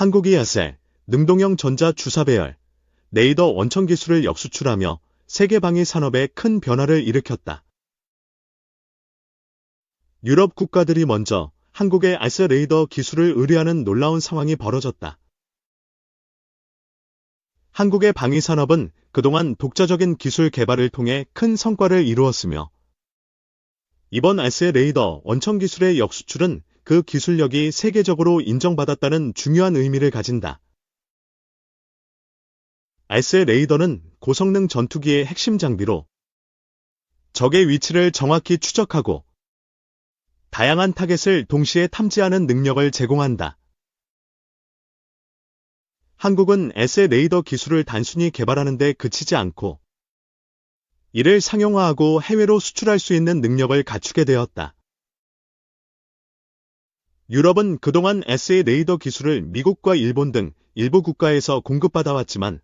한국이 야세, 능동형 전자 주사 배열, 레이더 원천 기술을 역수출하며 세계 방위 산업에 큰 변화를 일으켰다. 유럽 국가들이 먼저 한국의 알스 레이더 기술을 의뢰하는 놀라운 상황이 벌어졌다. 한국의 방위 산업은 그동안 독자적인 기술 개발을 통해 큰 성과를 이루었으며 이번 알스의 레이더 원천 기술의 역수출은 그 기술력이 세계적으로 인정받았다는 중요한 의미를 가진다. 알스의 레이더는 고성능 전투기의 핵심 장비로 적의 위치를 정확히 추적하고 다양한 타겟을 동시에 탐지하는 능력을 제공한다. 한국은 알스의 레이더 기술을 단순히 개발하는 데 그치지 않고 이를 상용화하고 해외로 수출할 수 있는 능력을 갖추게 되었다. 유럽은 그동안 알스의 레이더 기술을 미국과 일본 등 일부 국가에서 공급받아왔지만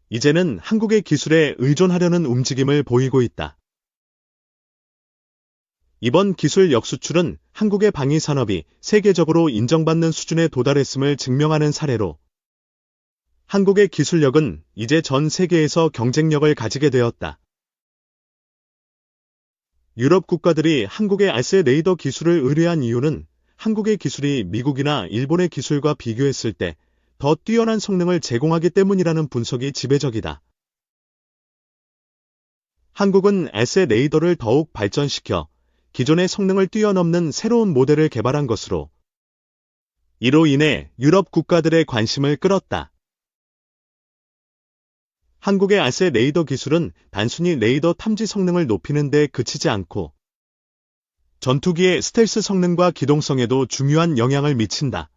이제는 한국의 기술에 의존하려는 움직임을 보이고 있다. 이번 기술 역수출은 한국의 방위 산업이 세계적으로 인정받는 수준에 도달했음을 증명하는 사례로 한국의 기술력은 이제 전 세계에서 경쟁력을 가지게 되었다. 유럽 국가들이 한국의 알스 레이더 기술을 의뢰한 이유는 한국의 기술이 미국이나 일본의 기술과 비교했을 때 더 뛰어난 성능을 제공하기 때문이라는 분석이 지배적이다. 한국은 알스 레이더를 더욱 발전시켜 기존의 성능을 뛰어넘는 새로운 모델을 개발한 것으로 이로 인해 유럽 국가들의 관심을 끌었다. 한국의 알스 레이더 기술은 단순히 레이더 탐지 성능을 높이는 데 그치지 않고 전투기의 스텔스 성능과 기동성에도 중요한 영향을 미친다.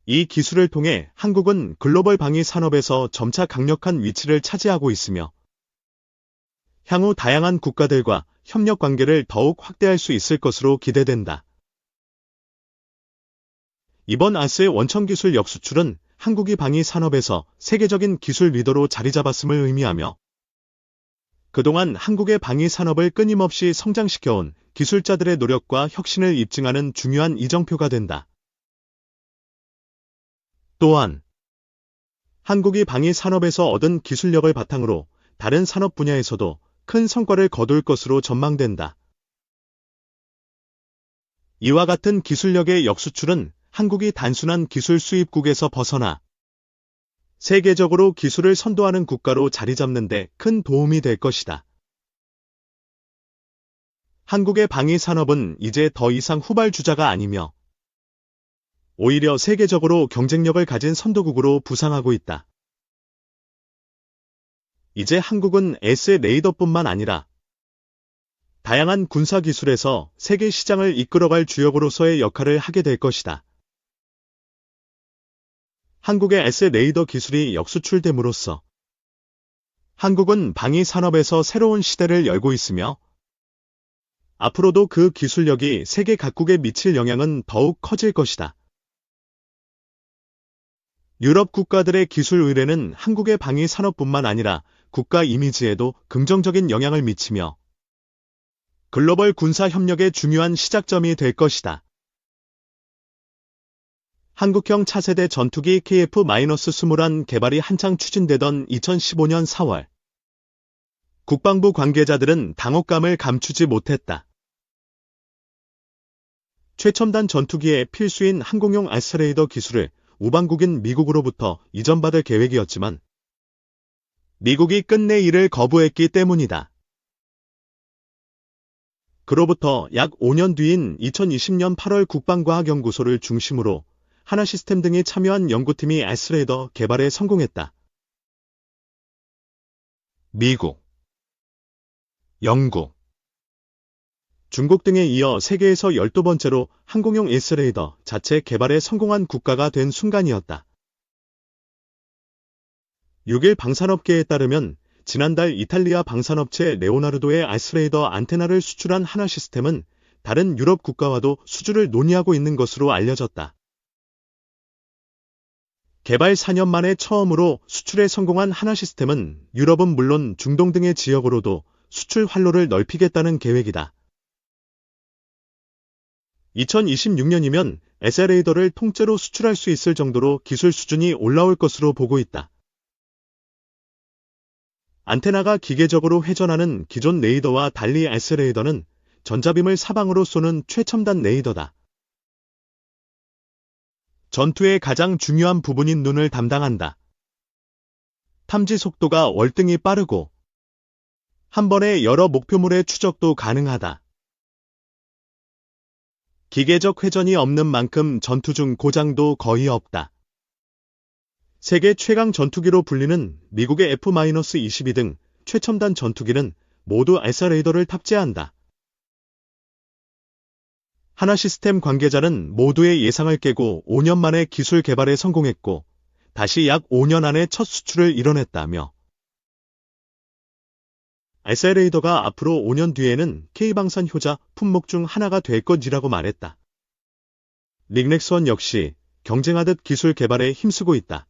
이 기술을 통해 한국은 글로벌 방위 산업에서 점차 강력한 위치를 차지하고 있으며 향후 다양한 국가들과 협력 관계를 더욱 확대할 수 있을 것으로 기대된다. 이번 알스의 원천 기술 역수출은 한국이 방위 산업에서 세계적인 기술 리더로 자리 잡았음을 의미하며 그동안 한국의 방위 산업을 끊임없이 성장시켜온 기술자들의 노력과 혁신을 입증하는 중요한 이정표가 된다. 또한 한국이 방위 산업에서 얻은 기술력을 바탕으로 다른 산업 분야에서도 큰 성과를 거둘 것으로 전망된다. 이와 같은 기술력의 역수출은 한국이 단순한 기술 수입국에서 벗어나 세계적으로 기술을 선도하는 국가로 자리 잡는 데 큰 도움이 될 것이다. 한국의 방위 산업은 이제 더 이상 후발주자가 아니며 오히려 세계적으로 경쟁력을 가진 선도국으로 부상하고 있다. 이제 한국은 알스 레이더뿐만 아니라 다양한 군사기술에서 세계 시장을 이끌어갈 주역으로서의 역할을 하게 될 것이다. 한국의 알스 레이더 기술이 역수출됨으로써 한국은 방위 산업에서 새로운 시대를 열고 있으며 앞으로도 그 기술력이 세계 각국에 미칠 영향은 더욱 커질 것이다. 유럽 국가들의 기술 의뢰는 한국의 방위 산업뿐만 아니라 국가 이미지에도 긍정적인 영향을 미치며 글로벌 군사 협력의 중요한 시작점이 될 것이다. 한국형 차세대 전투기 KF-20란 개발이 한창 추진되던 2015년 4월 국방부 관계자들은 당혹감을 감추지 못했다. 최첨단 전투기의 필수인 항공용 알스 레이더 기술을 우방국인 미국으로부터 이전받을 계획이었지만 미국이 끝내 이를 거부했기 때문이다. 그로부터 약 5년 뒤인 2020년 8월 국방과학연구소를 중심으로 하나시스템 등이 참여한 연구팀이 알스 레이더 개발에 성공했다. 미국, 영국, 중국 등에 이어 세계에서 12번째로 항공용 알스 레이더 자체 개발에 성공한 국가가 된 순간이었다. 6일 방산업계에 따르면 지난달 이탈리아 방산업체 레오나르도의 알스 레이더 안테나를 수출한 하나시스템은 다른 유럽 국가와도 수주를 논의하고 있는 것으로 알려졌다. 개발 4년 만에 처음으로 수출에 성공한 하나시스템은 유럽은 물론 중동 등의 지역으로도 수출 활로를 넓히겠다는 계획이다. 2026년이면 SL레이더를 통째로 수출할 수 있을 정도로 기술 수준이 올라올 것으로 보고 있다. 안테나가 기계적으로 회전하는 기존 레이더와 달리 SL레이더는 전자빔을 사방으로 쏘는 최첨단 레이더다. 전투의 가장 중요한 부분인 눈을 담당한다. 탐지 속도가 월등히 빠르고 한 번에 여러 목표물의 추적도 가능하다. 기계적 회전이 없는 만큼 전투 중 고장도 거의 없다. 세계 최강 전투기로 불리는 미국의 F-22 등 최첨단 전투기는 모두 SL레이더를 탑재한다. 하나시스템 관계자는 모두의 예상을 깨고 5년 만에 기술 개발에 성공했고 다시 약 5년 안에 첫 수출을 이뤄냈다며 SL레이더가 앞으로 5년 뒤에는 K방산 효자 품목 중 하나가 될 것이라고 말했다. 릭넥스원 역시 경쟁하듯 기술 개발에 힘쓰고 있다.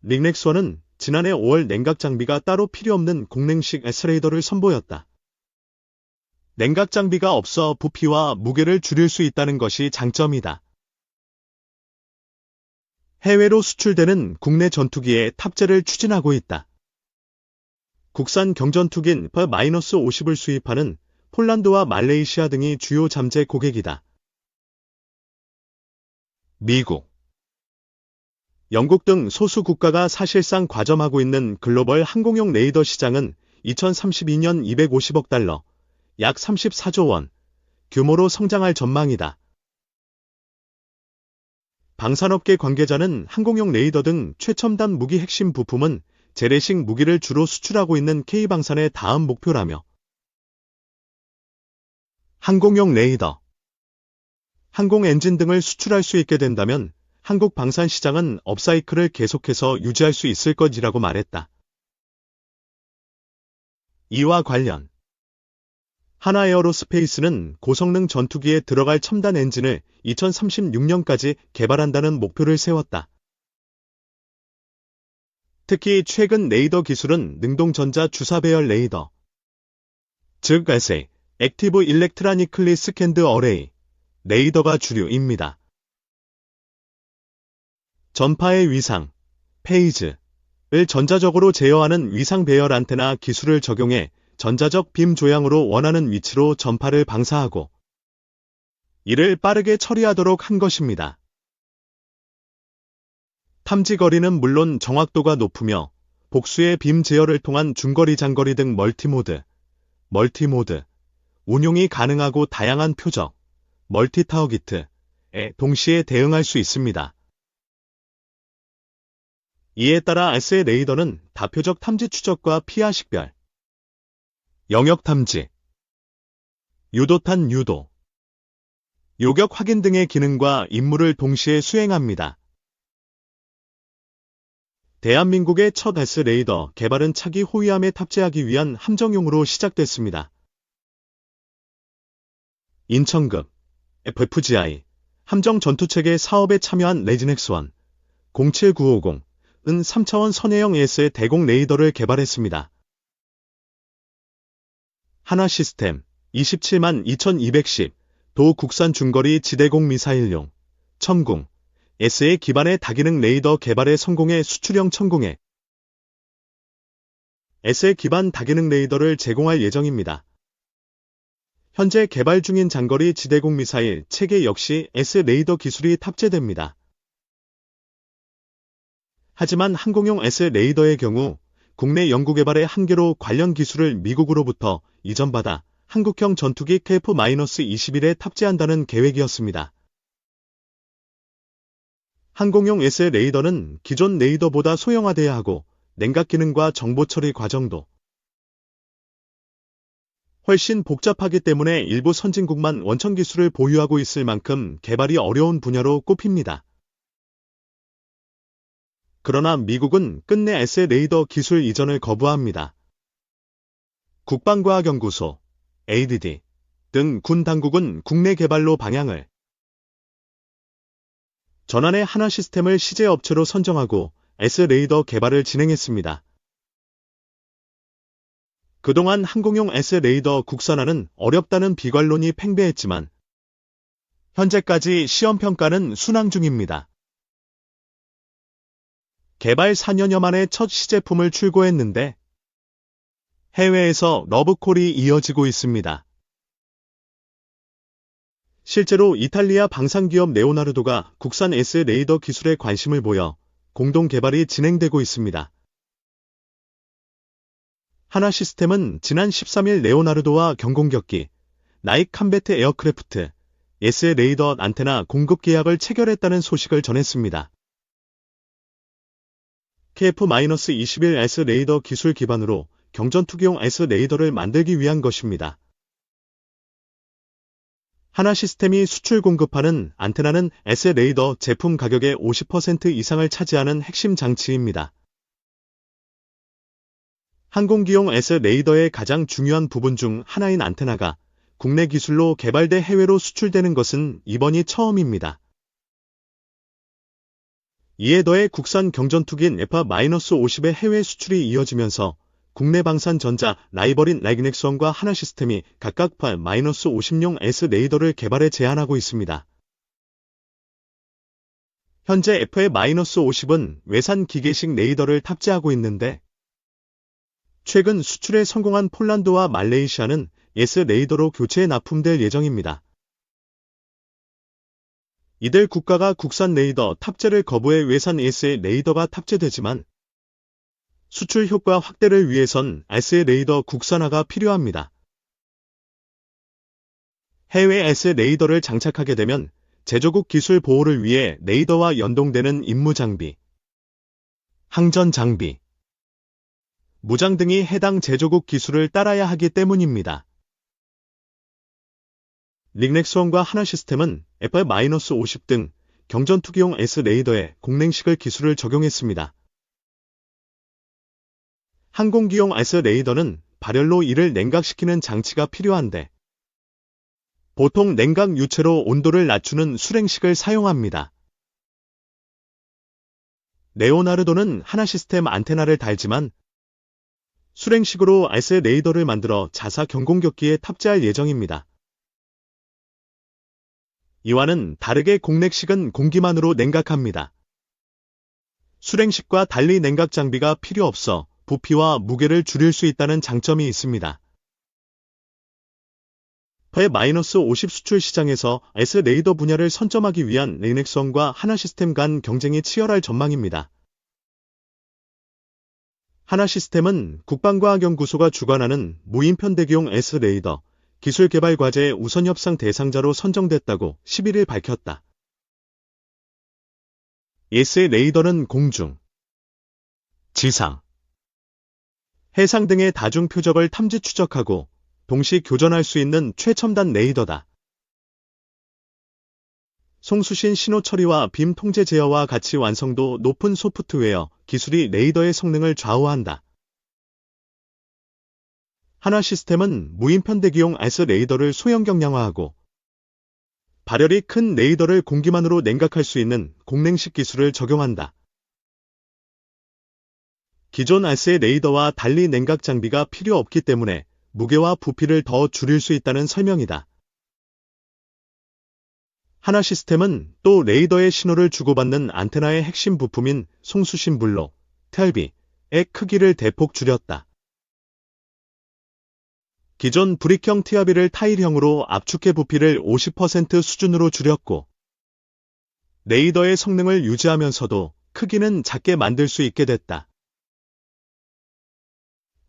릭넥스원은 지난해 5월 냉각 장비가 따로 필요 없는 공냉식 SL레이더를 선보였다. 냉각 장비가 없어 부피와 무게를 줄일 수 있다는 것이 장점이다. 해외로 수출되는 국내 전투기에 탑재를 추진하고 있다. 국산 경전투기인 F-50을 수입하는 폴란드와 말레이시아 등이 주요 잠재 고객이다. 미국, 영국 등 소수 국가가 사실상 과점하고 있는 글로벌 항공용 레이더 시장은 2032년 250억 달러, 약 34조 원 규모로 성장할 전망이다. 방산업계 관계자는 항공용 레이더 등 최첨단 무기 핵심 부품은 재래식 무기를 주로 수출하고 있는 K방산의 다음 목표라며 항공용 레이더, 항공 엔진 등을 수출할 수 있게 된다면 한국 방산 시장은 업사이클을 계속해서 유지할 수 있을 것이라고 말했다. 이와 관련 하나에어로스페이스는 고성능 전투기에 들어갈 첨단 엔진을 2036년까지 개발한다는 목표를 세웠다. 특히 최근 레이더 기술은 능동전자 주사 배열 레이더, 즉 SA, 액티브 일렉트라니클리 스캔드 어레이, 레이더가 주류입니다. 전파의 위상, 페이즈를 전자적으로 제어하는 위상 배열 안테나 기술을 적용해 전자적 빔 조향으로 원하는 위치로 전파를 방사하고 이를 빠르게 처리하도록 한 것입니다. 탐지 거리는 물론 정확도가 높으며 복수의 빔 제어를 통한 중거리 장거리 등 멀티모드, 운용이 가능하고 다양한 표적, 멀티타어기트에 동시에 대응할 수 있습니다. 이에 따라 SL레이더는 다표적 탐지 추적과 피하 식별, 영역 탐지, 유도탄 유도, 요격 확인 등의 기능과 임무를 동시에 수행합니다. 대한민국의 첫 SL레이더 개발은 차기 호위함에 탑재하기 위한 함정용으로 시작됐습니다. 인천급 FFGI 함정 전투체계 사업에 참여한 레지넥스원 07950은 3차원 선회형 AS의 대공 레이더를 개발했습니다. 하나시스템 27만 2210 도 국산 중거리 지대공 미사일용 첨공 S의 기반의 다기능 레이더 개발에 성공해 수출형 천공해 S의 기반 다기능 레이더를 제공할 예정입니다. 현재 개발 중인 장거리 지대공 미사일 체계 역시 SL레이더 기술이 탑재됩니다. 하지만 항공용 SL레이더의 경우 국내 연구개발의 한계로 관련 기술을 미국으로부터 이전받아 한국형 전투기 KF-21에 탑재한다는 계획이었습니다. 항공용 SL레이더는 기존 레이더보다 소형화돼야 하고 냉각 기능과 정보 처리 과정도 훨씬 복잡하기 때문에 일부 선진국만 원천 기술을 보유하고 있을 만큼 개발이 어려운 분야로 꼽힙니다. 그러나 미국은 끝내 SL레이더 기술 이전을 거부합니다. 국방과학연구소, ADD 등 군 당국은 국내 개발로 방향을 전환해 하나시스템을 시제 업체로 선정하고 SL레이더 개발을 진행했습니다. 그동안 항공용 SL레이더 국산화는 어렵다는 비관론이 팽배했지만 현재까지 시험 평가는 순항 중입니다. 개발 4년여 만에 첫 시제품을 출고했는데 해외에서 러브콜이 이어지고 있습니다. 실제로 이탈리아 방산기업 레오나르도가 국산 S 레이더 기술에 관심을 보여 공동 개발이 진행되고 있습니다. 하나시스템은 지난 13일 레오나르도와 경공격기, 나이크 캄베트 에어크래프트, S 레이더 안테나 공급 계약을 체결했다는 소식을 전했습니다. KF-21 S 레이더 기술 기반으로 경전투기용 S 레이더를 만들기 위한 것입니다. 하나시스템이 수출 공급하는 안테나는 S 레이더 제품 가격의 50% 이상을 차지하는 핵심 장치입니다. 항공기용 S 레이더의 가장 중요한 부분 중 하나인 안테나가 국내 기술로 개발돼 해외로 수출되는 것은 이번이 처음입니다. 이에 더해 국산 경전투기인 F-50의 해외 수출이 이어지면서 국내 방산전자 라이벌인 렉넥선과 하나시스템이 각각 F-50용 S 레이더를 개발해 제안하고 있습니다. 현재 F-50은 외산 기계식 레이더를 탑재하고 있는데 최근 수출에 성공한 폴란드와 말레이시아는 S 레이더로 교체에 납품될 예정입니다. 이들 국가가 국산 레이더 탑재를 거부해 외산 S 레이더가 탑재되지만 수출 효과 확대를 위해선 S 레이더 국산화가 필요합니다. 해외 S 레이더를 장착하게 되면 제조국 기술 보호를 위해 레이더와 연동되는 임무 장비, 항전 장비, 무장 등이 해당 제조국 기술을 따라야 하기 때문입니다. 릭넥스원과 하나시스템은 F-50 등 경전투기용 S 레이더에 공냉식을 기술을 적용했습니다. 항공기용 S 레이더는 발열로 이를 냉각시키는 장치가 필요한데 보통 냉각 유체로 온도를 낮추는 수랭식을 사용합니다. 레오나르도는 하나시스템 안테나를 달지만 수랭식으로 S 레이더를 만들어 자사 경공격기에 탑재할 예정입니다. 이와는 다르게 공냉식은 공기만으로 냉각합니다. 수랭식과 달리 냉각 장비가 필요 없어 부피와 무게를 줄일 수 있다는 장점이 있습니다. F-50 수출 시장에서 S 레이더 분야를 선점하기 위한 릭넥선과 하나시스템 간 경쟁이 치열할 전망입니다. 하나시스템은 국방과학연구소가 주관하는 무인편대기용 S 레이더 기술 개발 과제 우선 협상 대상자로 선정됐다고 11일 밝혔다. S 레이더는 공중, 지상, 해상 등의 다중 표적을 탐지 추적하고 동시 교전할 수 있는 최첨단 레이더다. 송수신 신호 처리와 빔 통제 제어와 같이 완성도 높은 소프트웨어 기술이 레이더의 성능을 좌우한다. 하나시스템은 무인편대기용 S 레이더를 소형 경량화하고 발열이 큰 레이더를 공기만으로 냉각할 수 있는 공냉식 기술을 적용한다. 기존 S 레이더와 달리 냉각 장비가 필요 없기 때문에 무게와 부피를 더 줄일 수 있다는 설명이다. 하나시스템은 또 레이더의 신호를 주고받는 안테나의 핵심 부품인 송수신 블록, 텔비의 크기를 대폭 줄였다. 기존 브릭형 티어비를 타일형으로 압축해 부피를 50% 수준으로 줄였고 레이더의 성능을 유지하면서도 크기는 작게 만들 수 있게 됐다.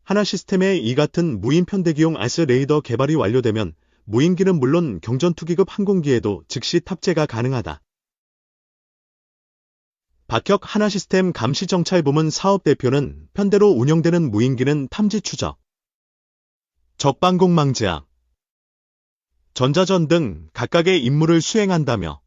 하나시스템의 이 같은 무인편대기용 S 레이더 개발이 완료되면 무인기는 물론 경전투기급 항공기에도 즉시 탑재가 가능하다. 박혁 하나시스템 감시정찰부문 사업대표는 편대로 운영되는 무인기는 탐지 추적, 적방공 망제악, 전자전 등 각각의 임무를 수행한다며